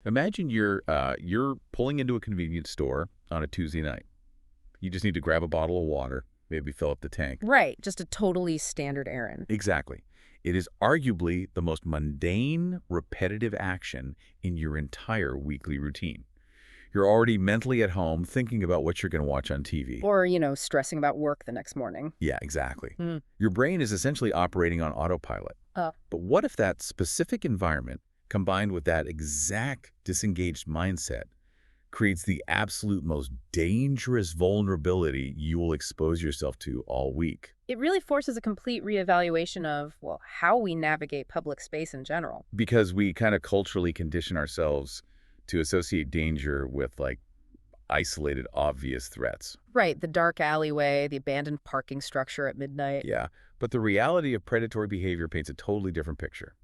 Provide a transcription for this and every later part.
Imagine you're pulling into a convenience store on a Tuesday night. You just need to grab a bottle of water, maybe fill up the tank. Right, just a totally standard errand. Exactly. It is arguably the most mundane, repetitive action in your entire weekly routine. You're already mentally at home thinking about what you're going to watch on TV. Or, stressing about work the next morning. Yeah, exactly. Hmm. Your brain is essentially operating on autopilot. But what if that specific environment, combined with that exact disengaged mindset, creates the absolute most dangerous vulnerability you will expose yourself to all week? It really forces a complete reevaluation of, well, how we navigate public space in general. Because we kind of culturally condition ourselves to associate danger with, like, isolated, obvious threats. Right, the dark alleyway, the abandoned parking structure at midnight. Yeah, but the reality of predatory behavior paints a totally different picture.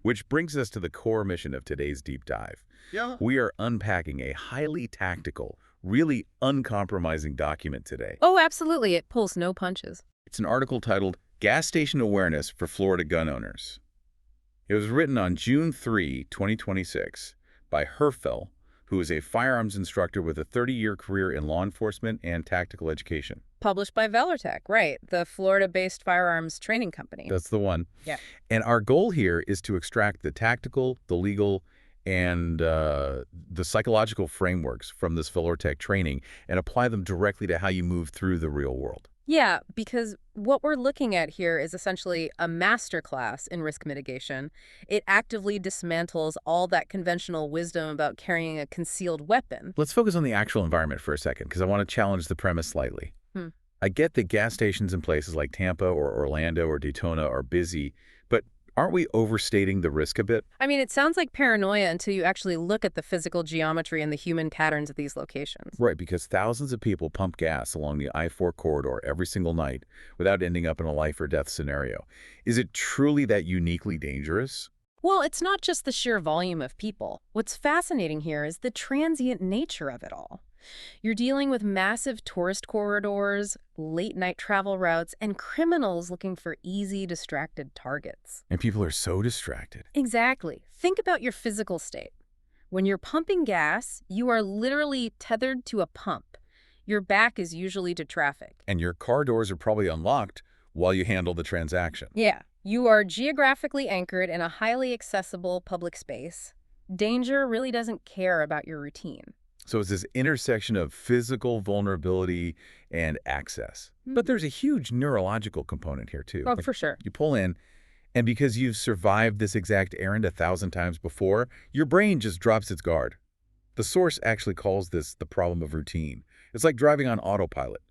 Which brings us to the core mission of today's deep dive. Yeah. We are unpacking a highly tactical, really uncompromising document today. Oh, absolutely. It pulls no punches. It's an article titled Gas Station Awareness for Florida Gun Owners. It was written on June 3, 2026 by Herfel, who is a firearms instructor with a 30-year career in law enforcement and tactical education. Published by Valortech, right, the Florida-based firearms training company. That's the one. Yeah. And our goal here is to extract the tactical, the legal, and the psychological frameworks from this Valortech training and apply them directly to how you move through the real world. Yeah, because what we're looking at here is essentially a masterclass in risk mitigation. It actively dismantles all that conventional wisdom about carrying a concealed weapon. Let's focus on the actual environment for a second, because I want to challenge the premise slightly. I get that gas stations in places like Tampa or Orlando or Daytona are busy, but aren't we overstating the risk a bit? I mean, it sounds like paranoia until you actually look at the physical geometry and the human patterns of these locations. Right, because thousands of people pump gas along the I-4 corridor every single night without ending up in a life or death scenario. Is it truly that uniquely dangerous? Well, it's not just the sheer volume of people. What's fascinating here is the transient nature of it all. You're dealing with massive tourist corridors, late-night travel routes, and criminals looking for easy, distracted targets. And people are so distracted. Exactly. Think about your physical state. When you're pumping gas, you are literally tethered to a pump. Your back is usually to traffic. And your car doors are probably unlocked while you handle the transaction. Yeah. You are geographically anchored in a highly accessible public space. Danger really doesn't care about your routine. So it's this intersection of physical vulnerability and access. But there's a huge neurological component here, too. Oh, for sure. You pull in, and because you've survived this exact errand 1,000 times before, your brain just drops its guard. The source actually calls this the problem of routine. It's like driving on autopilot.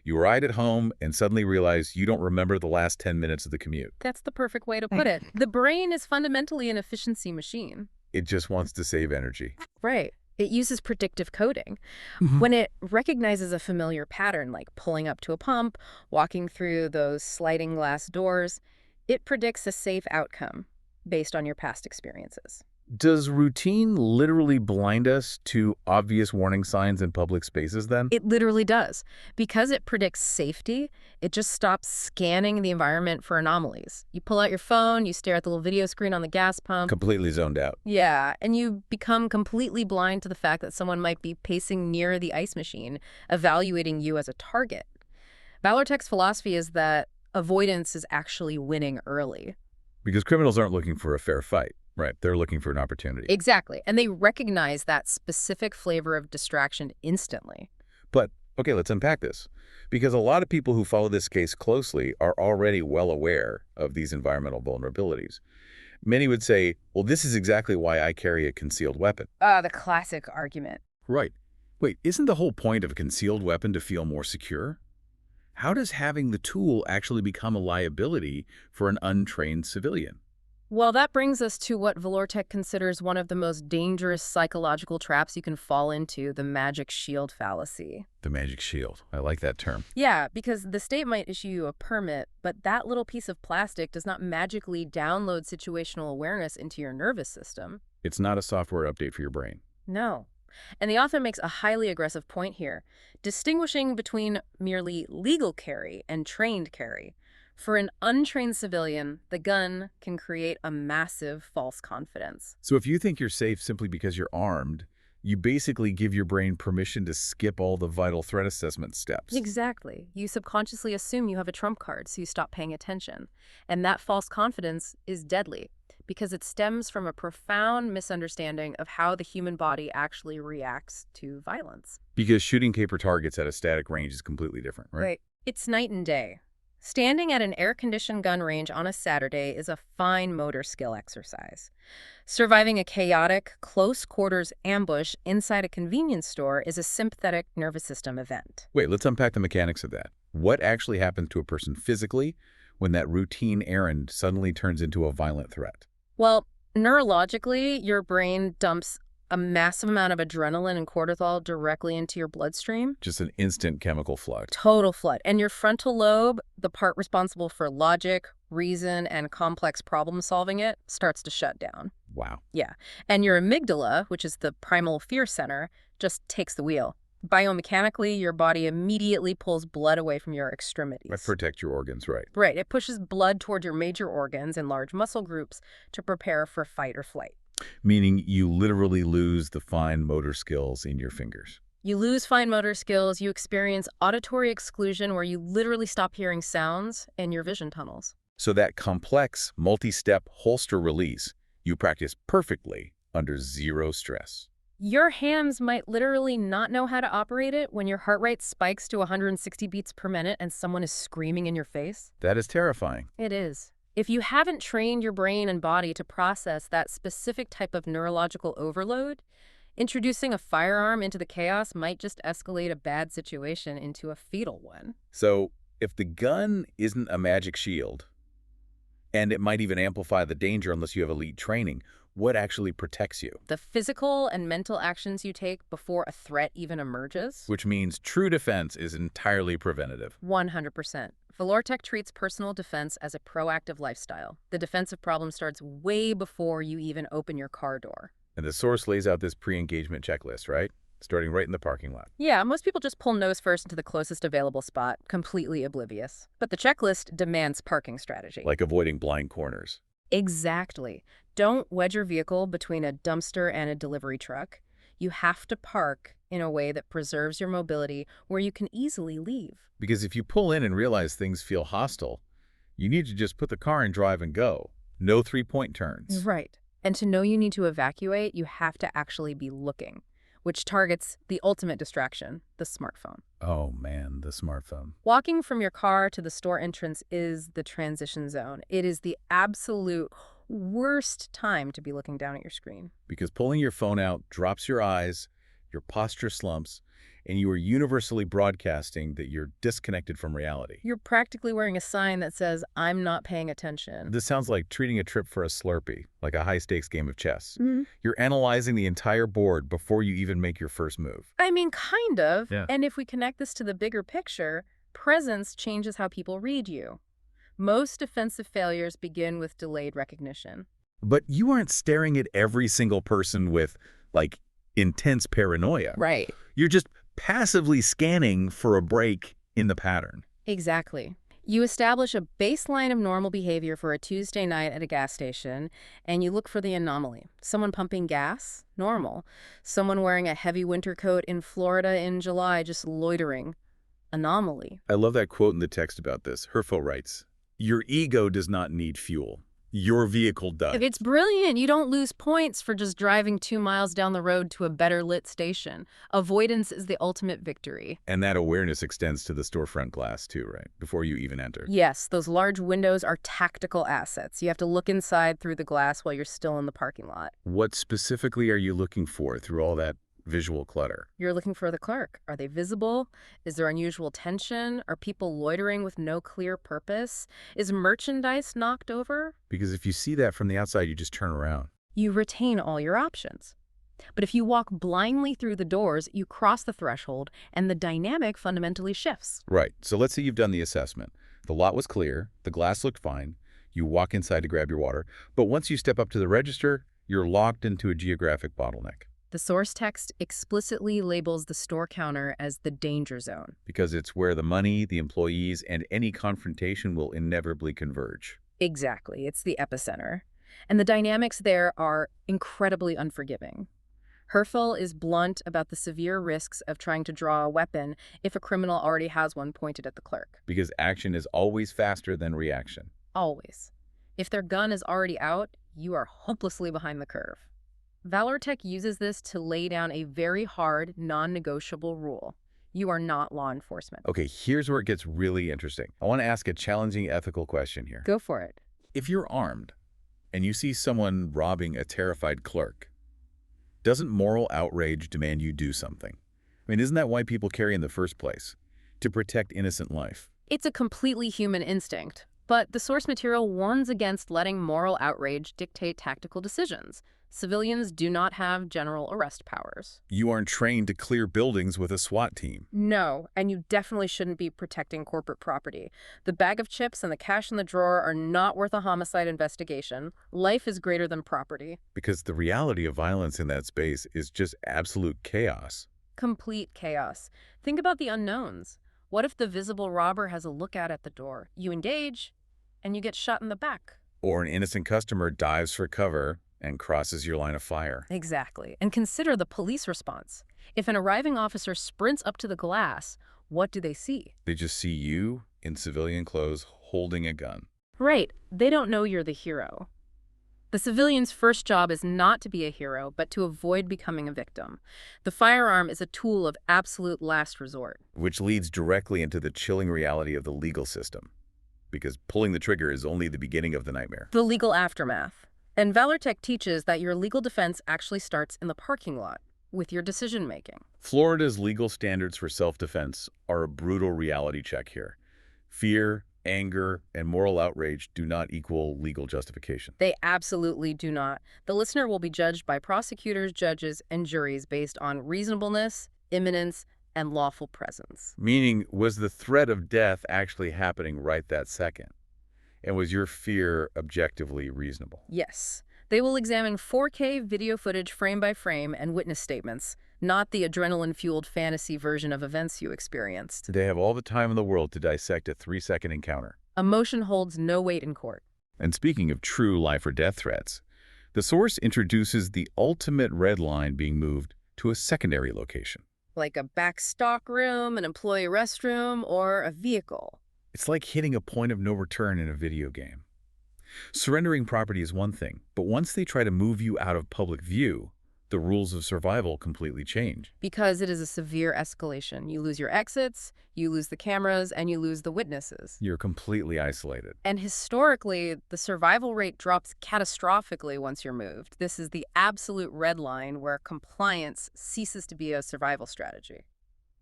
You arrive at home and suddenly realize you don't remember the last 10 minutes of the commute. That's the perfect way to put it. The brain is fundamentally an efficiency machine. It just wants to save energy. Right. It uses predictive coding. When it recognizes a familiar pattern, like pulling up to a pump, walking through those sliding glass doors, it predicts a safe outcome based on your past experiences. Does routine literally blind us to obvious warning signs in public spaces then? It literally does. Because it predicts safety, it just stops scanning the environment for anomalies. You pull out your phone, you stare at the little video screen on the gas pump. Completely zoned out. Yeah, and you become completely blind to the fact that someone might be pacing near the ice machine, evaluating you as a target. Valortech's philosophy is that avoidance is actually winning early. Because criminals aren't looking for a fair fight. Right, they're looking for an opportunity. Exactly, and they recognize that specific flavor of distraction instantly. But, okay, let's unpack this. Because a lot of people who follow this case closely are already well aware of these environmental vulnerabilities. Many would say, well, this is exactly why I carry a concealed weapon. The classic argument. Right. Wait, isn't the whole point of a concealed weapon to feel more secure? How does having the tool actually become a liability for an untrained civilian? Well, that brings us to what Valortech considers one of the most dangerous psychological traps you can fall into, the magic shield fallacy. The magic shield. I like that term. Yeah, because the state might issue you a permit, but that little piece of plastic does not magically download situational awareness into your nervous system. It's not a software update for your brain. No. And the author makes a highly aggressive point here, distinguishing between merely legal carry and trained carry. For an untrained civilian, the gun can create a massive false confidence. So if you think you're safe simply because you're armed, you basically give your brain permission to skip all the vital threat assessment steps. Exactly. You subconsciously assume you have a trump card, so you stop paying attention. And that false confidence is deadly because it stems from a profound misunderstanding of how the human body actually reacts to violence. Because shooting paper targets at a static range is completely different, right? Right. It's night and day. Standing at an air-conditioned gun range on a Saturday is a fine motor skill exercise. Surviving a chaotic, close-quarters ambush inside a convenience store is a sympathetic nervous system event. Wait, let's unpack the mechanics of that. What actually happens to a person physically when that routine errand suddenly turns into a violent threat? Well, neurologically, your brain dumps a massive amount of adrenaline and cortisol directly into your bloodstream. Just an instant chemical flood. Total flood. And your frontal lobe, the part responsible for logic, reason, and complex problem solving starts to shut down. Wow. Yeah. And your amygdala, which is the primal fear center, just takes the wheel. Biomechanically, your body immediately pulls blood away from your extremities. That protect your organs, right? Right. It pushes blood toward your major organs and large muscle groups to prepare for fight or flight. Meaning you literally lose the fine motor skills in your fingers. You lose fine motor skills, you experience auditory exclusion where you literally stop hearing sounds and your vision tunnels. So that complex, multi-step holster release, you practice perfectly under zero stress. Your hands might literally not know how to operate it when your heart rate spikes to 160 beats per minute and someone is screaming in your face. That is terrifying. It is. If you haven't trained your brain and body to process that specific type of neurological overload, introducing a firearm into the chaos might just escalate a bad situation into a fatal one. So if the gun isn't a magic shield, and it might even amplify the danger unless you have elite training, what actually protects you? The physical and mental actions you take before a threat even emerges? Which means true defense is entirely preventative. 100%. Valortech treats personal defense as a proactive lifestyle. The defensive problem starts way before you even open your car door. And the source lays out this pre-engagement checklist, right? Starting right in the parking lot. Yeah, most people just pull nose first into the closest available spot, completely oblivious. But the checklist demands parking strategy. Like avoiding blind corners. Exactly. Don't wedge your vehicle between a dumpster and a delivery truck. You have to park in a way that preserves your mobility where you can easily leave. Because if you pull in and realize things feel hostile, you need to just put the car in drive and go. No three-point turns. Right. And to know you need to evacuate, you have to actually be looking, which targets the ultimate distraction, the smartphone. Oh man, the smartphone. Walking from your car to the store entrance is the transition zone. It is the absolute worst time to be looking down at your screen. Because pulling your phone out drops your eyes, your posture slumps, and you are universally broadcasting that you're disconnected from reality. You're practically wearing a sign that says, "I'm not paying attention." This sounds like treating a trip for a Slurpee, like a high-stakes game of chess. Mm-hmm. You're analyzing the entire board before you even make your first move. I mean, kind of. Yeah. And if we connect this to the bigger picture, presence changes how people read you. Most defensive failures begin with delayed recognition. But you aren't staring at every single person with, like, intense paranoia. Right. You're just passively scanning for a break in the pattern. Exactly. You establish a baseline of normal behavior for a Tuesday night at a gas station, and you look for the anomaly. Someone pumping gas? Normal. Someone wearing a heavy winter coat in Florida in July, just loitering? Anomaly. I love that quote in the text about this. Herfo writes, "Your ego does not need fuel. Your vehicle does." It's brilliant. You don't lose points for just driving 2 miles down the road to a better lit station. Avoidance is the ultimate victory. And that awareness extends to the storefront glass too, right? Before you even enter. Yes, those large windows are tactical assets. You have to look inside through the glass while you're still in the parking lot. What specifically are you looking for through all that visual clutter? You're looking for the clerk. Are they visible? Is there unusual tension? Are people loitering with no clear purpose? Is merchandise knocked over? Because if you see that from the outside, you just turn around. You retain all your options. But if you walk blindly through the doors, you cross the threshold, and the dynamic fundamentally shifts. Right. So let's say you've done the assessment. The lot was clear. The glass looked fine. You walk inside to grab your water. But once you step up to the register, you're locked into a geographic bottleneck. The source text explicitly labels the store counter as the danger zone. Because it's where the money, the employees, and any confrontation will inevitably converge. Exactly, it's the epicenter. And the dynamics there are incredibly unforgiving. Herfel is blunt about the severe risks of trying to draw a weapon if a criminal already has one pointed at the clerk. Because action is always faster than reaction. Always. If their gun is already out, you are hopelessly behind the curve. Valortech uses this to lay down a very hard, non-negotiable rule. You are not law enforcement. Okay, here's where it gets really interesting. I want to ask a challenging ethical question here. Go for it. If you're armed and you see someone robbing a terrified clerk, doesn't moral outrage demand you do something? I mean, isn't that why people carry in the first place? To protect innocent life. It's a completely human instinct, but the source material warns against letting moral outrage dictate tactical decisions. Civilians do not have general arrest powers. You aren't trained to clear buildings with a SWAT team. No, and you definitely shouldn't be protecting corporate property. The bag of chips and the cash in the drawer are not worth a homicide investigation. Life is greater than property. Because the reality of violence in that space is just absolute chaos. Complete chaos. Think about the unknowns. What if the visible robber has a lookout at the door? You engage, and you get shot in the back. Or an innocent customer dives for cover and crosses your line of fire. Exactly. And consider the police response. If an arriving officer sprints up to the glass, what do they see? They just see you in civilian clothes holding a gun. Right. They don't know you're the hero. The civilian's first job is not to be a hero, but to avoid becoming a victim. The firearm is a tool of absolute last resort. Which leads directly into the chilling reality of the legal system. Because pulling the trigger is only the beginning of the nightmare. The legal aftermath. And Valortech teaches that your legal defense actually starts in the parking lot, with your decision-making. Florida's legal standards for self-defense are a brutal reality check here. Fear, anger, and moral outrage do not equal legal justification. They absolutely do not. The listener will be judged by prosecutors, judges, and juries based on reasonableness, imminence, and lawful presence. Meaning, was the threat of death actually happening right that second? And was your fear objectively reasonable? Yes. They will examine 4K video footage frame by frame and witness statements, not the adrenaline-fueled fantasy version of events you experienced. They have all the time in the world to dissect a 3-second encounter. Emotion holds no weight in court. And speaking of true life or death threats, the source introduces the ultimate red line being moved to a secondary location. Like a back stock room, an employee restroom, or a vehicle. It's like hitting a point of no return in a video game. Surrendering property is one thing, but once they try to move you out of public view, the rules of survival completely change. Because it is a severe escalation. You lose your exits, you lose the cameras, and you lose the witnesses. You're completely isolated. And historically, the survival rate drops catastrophically once you're moved. This is the absolute red line where compliance ceases to be a survival strategy.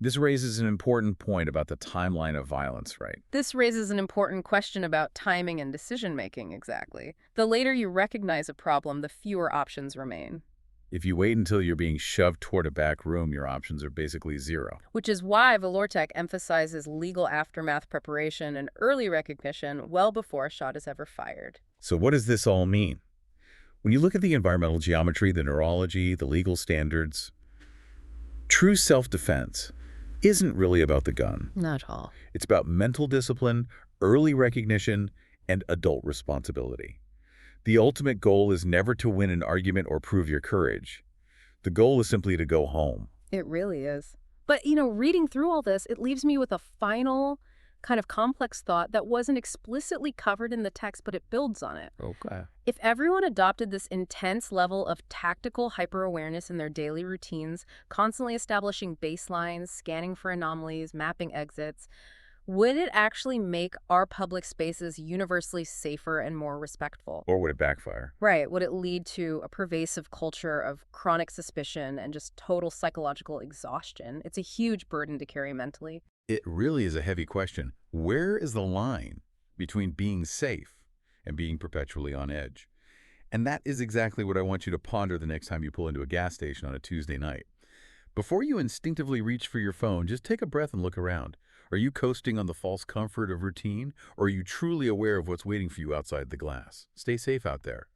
This raises an important point about the timeline of violence, right? This raises an important question about timing and decision-making, exactly. The later you recognize a problem, the fewer options remain. If you wait until you're being shoved toward a back room, your options are basically zero. Which is why Valortech emphasizes legal aftermath preparation and early recognition well before a shot is ever fired. So what does this all mean? When you look at the environmental geometry, the neurology, the legal standards, true self-defense isn't really about the gun. Not at all. It's about mental discipline, early recognition, and adult responsibility. The ultimate goal is never to win an argument or prove your courage. The goal is simply to go home. It really is. But, reading through all this, it leaves me with a final kind of complex thought that wasn't explicitly covered in the text, but it builds on it. Okay. If everyone adopted this intense level of tactical hyper-awareness in their daily routines, constantly establishing baselines, scanning for anomalies, mapping exits, would it actually make our public spaces universally safer and more respectful? Or would it backfire? Right. Would it lead to a pervasive culture of chronic suspicion and just total psychological exhaustion? It's a huge burden to carry mentally. It really is a heavy question. Where is the line between being safe and being perpetually on edge? And that is exactly what I want you to ponder the next time you pull into a gas station on a Tuesday night. Before you instinctively reach for your phone, just take a breath and look around. Are you coasting on the false comfort of routine, or are you truly aware of what's waiting for you outside the glass? Stay safe out there.